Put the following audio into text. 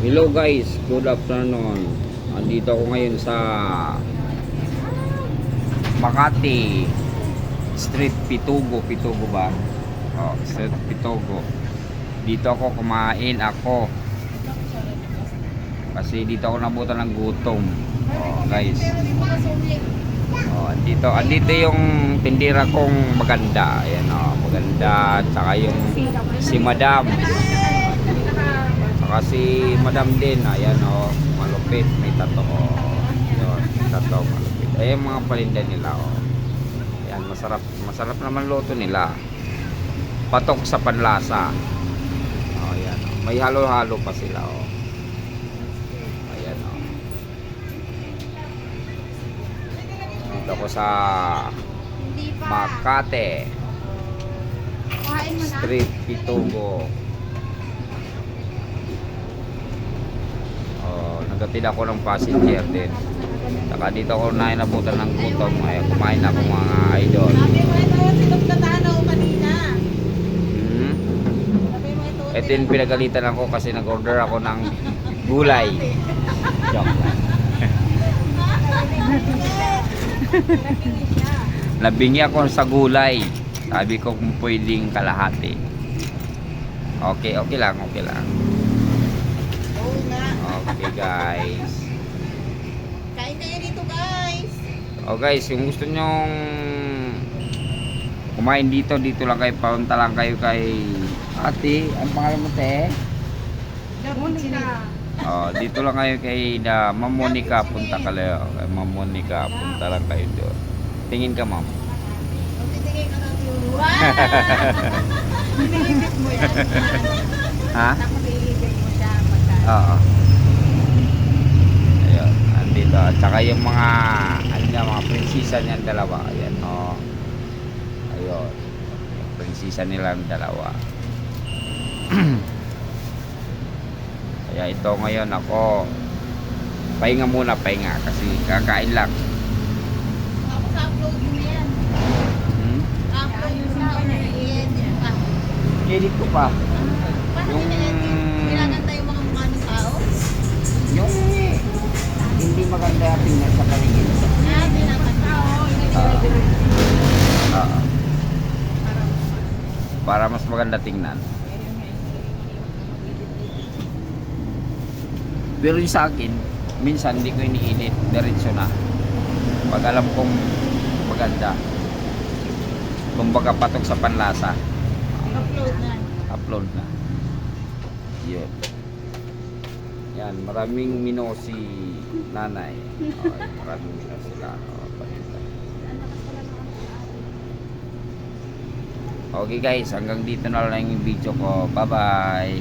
Hello guys, good afternoon. Andito ako ngayon sa Makati Street Pitugo, Pitugo ba? Street Pitugo. Dito ako kumain ako. Kasi dito ako nabutan ng gutom. Guys. Andito yung tindira kong maganda. Ayan maganda. Tsaka yung si Madam. Tsaka si Madam din. Ayan malupit. May tato. Yun, tato malupit. Ayan mga palinda nila. Ayan, masarap. Masarap naman luto nila. Patok sa panlasa. Ayan. May halo-halo pa sila. Ayan. Dito ako sa Makati Street Pitugo. Nagkatid ako ng passenger din. Saka dito ako na inabutan ng gutom. Ay, kumain ako mga idol. Ito yung pinagalitan ako kasi nag-order ako ng gulay. Joke lang. Nabingi ako sa gulay. Sabi ko kung pwedeng kalahati. Okay lang. Okay guys. Kain kayo dito guys. Guys, yung gusto nyong kumain dito lang kayo, paunta lang kayo kay ate. Ang pangalan mo te? Monica. Dito lang kayo kay Ma'am Monica. Punta kayo kay Ma'am Monica. Punta lang kayo doon. Tingin ka ma'am. Tingin ka lang yun. Nililipit mo yan. Ha? Tapos nililipit mo siya pagka. Oo. Ayun, andito. At saka yung mga mga prinsesa niyan dalawa. Ayan, ayun. Yung prinsesa nilang dalawa. Kaya ito ngayon ako pahinga kasi kakain lang. Tapos upload mo yan. Upload mo na yan. Edit ko pa. Paano nila-edit? Pinaganda yung mga mukha ng tao? Yung hindi maganda tingnan sa paligid. Pinaganda. Para mas maganda tingnan. Pero yung sa akin, minsan hindi ko iniinit, diretso na. Pag alam kong maganda, kumbaga patok sa panlasa, upload na. Yun. Yan, maraming mino si nanay. Maraming mino sila. Okay guys, hanggang dito na lang yung video ko. Bye bye.